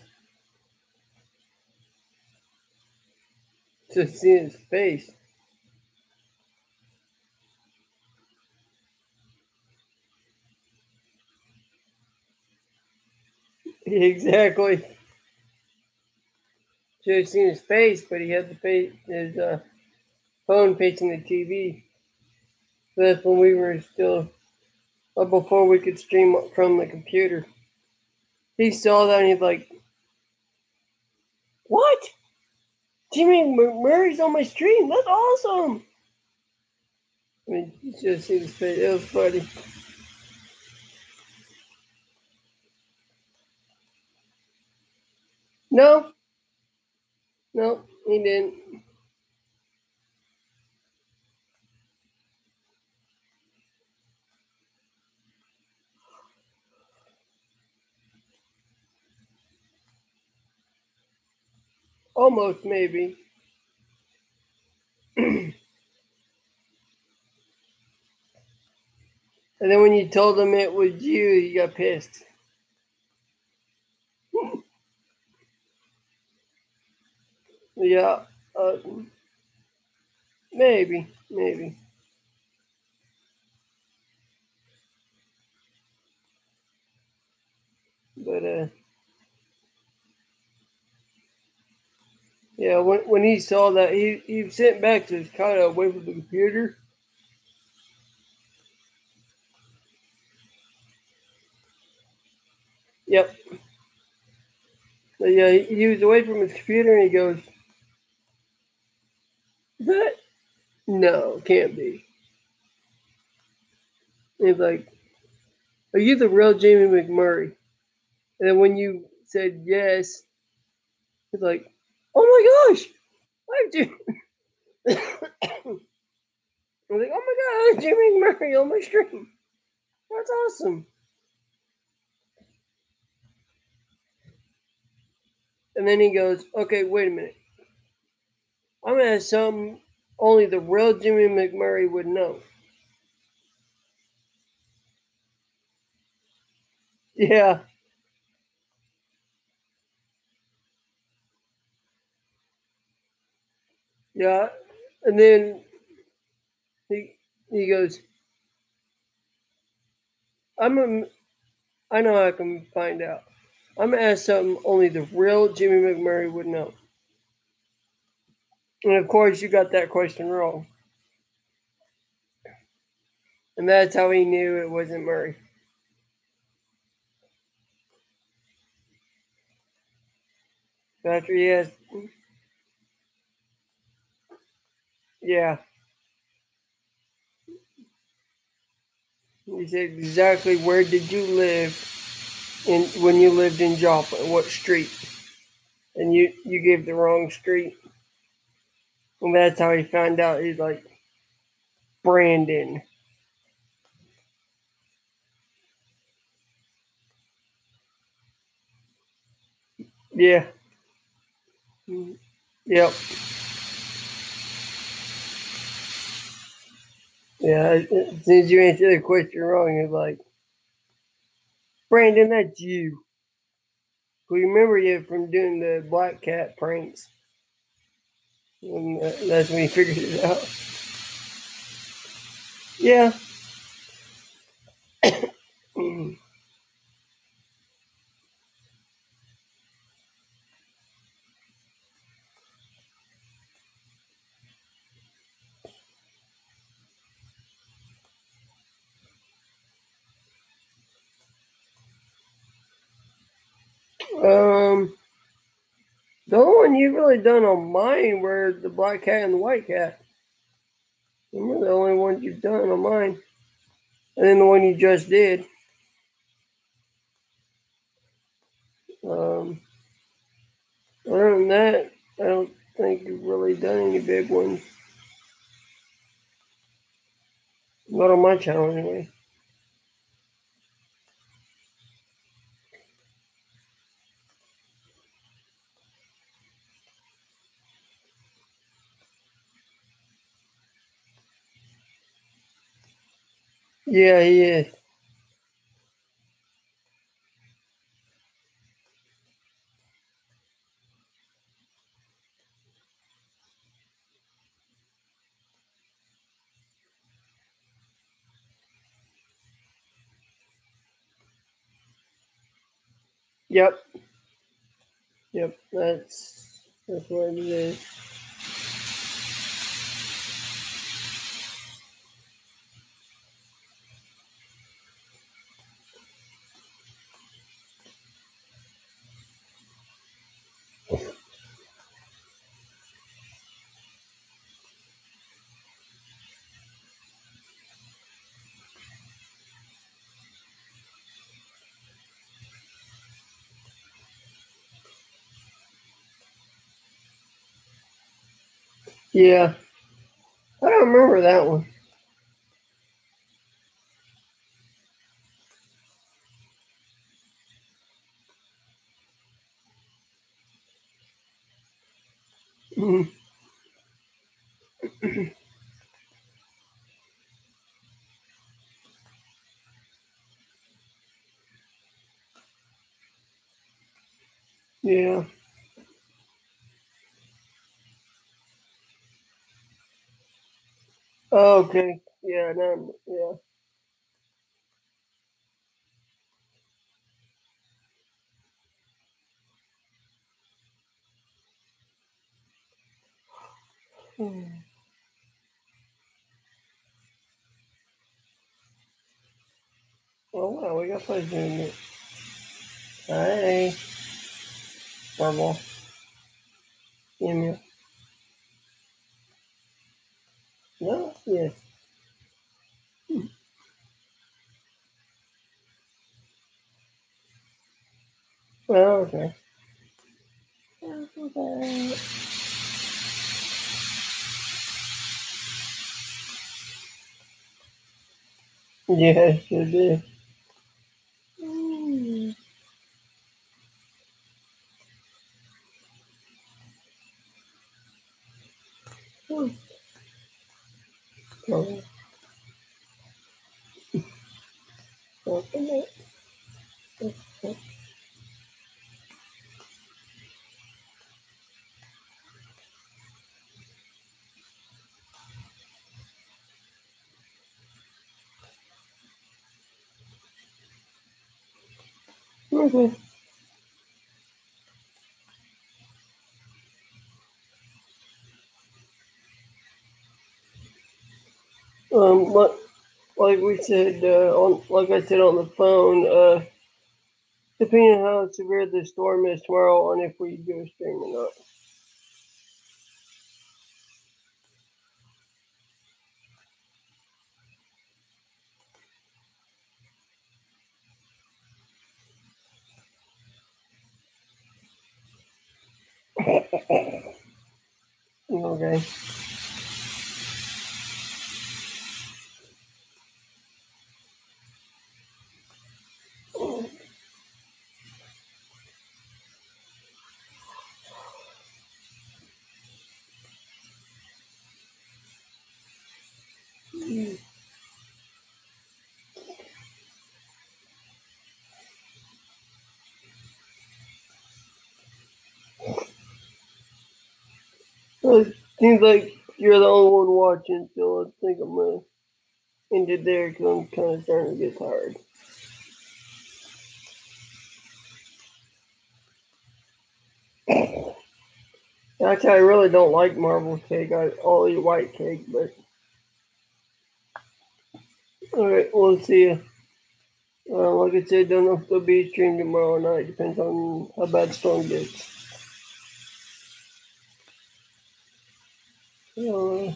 Just seeing his face. Exactly. Just seen his face, but he had his phone facing the TV. So that's when we were still before we could stream from the computer. He saw that and he's like, "What? Do you mean Murray's on my stream? That's awesome!" I mean, you should have seen his face. It was funny. No, no, he didn't. Almost, maybe. And then when you told him it was you, he got pissed. Yeah, uh, maybe. But yeah, when he saw that, he sent back to his kind of away from the computer. Yep. So yeah, he was away from his computer, and he goes, "That no, can't be." And he's like, "Are you the real Jamie McMurray?" And then when you said yes, he's like, "Oh my gosh, I'm Jamie." I was like, oh my god, Jimmy Murray on my stream. That's awesome. And then he goes, okay, wait a minute. I'm going to ask something only the real Jimmy McMurray would know. Yeah. Yeah. And then he goes, I know I can find out. I'm going to ask something only the real Jimmy McMurray would know. And of course, you got that question wrong. And that's how he knew it wasn't Murray. After he asked, yeah, he said exactly where did you live when you lived in Joplin, what street? And you gave the wrong street. And that's how he found out. He's like, Brandon. Yeah. Yep. Yeah. As soon as you answer the question wrong, you're like, Brandon, that's you. We remember you from doing the black cat pranks. And that's when he figured it out. Yeah. um, the only one you've really done on mine were the black cat and the white cat. Remember the only ones you've done on mine. And then the one you just did. Um, Other than that, I don't think you've really done any big ones. Not on my channel, anyway. Yeah, he is. Yep. Yep. That's what it is. Yeah. I don't remember that one. Mhm. Yeah. Oh, okay. Yeah. No, yeah. Hmm. Oh wow, we got fuzz doing it. Hey, Marvel. Email. No. Yes. Oh, okay. Yeah, sure did. Mm. Oh, open it. Okay. Like we said like I said on the phone, depending on how severe the storm is tomorrow, on if we do a stream or not. Okay. Well, it seems like you're the only one watching, so I think I'm gonna end it there because I'm kind of starting to get tired. Actually, I really don't like marble cake. I'll eat white cake, but all right, we'll see you. Like I said, don't know if there'll be a stream tomorrow night. Depends on how bad the storm gets. Uh,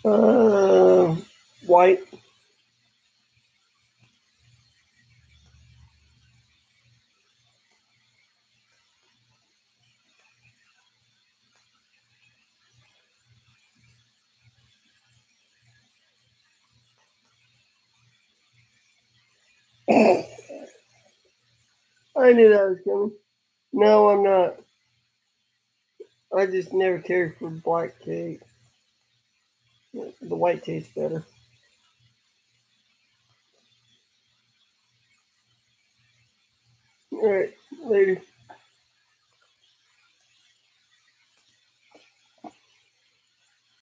uh, white. I knew that was coming. No, I'm not. I just never cared for black cake. The white tastes better. All right, later.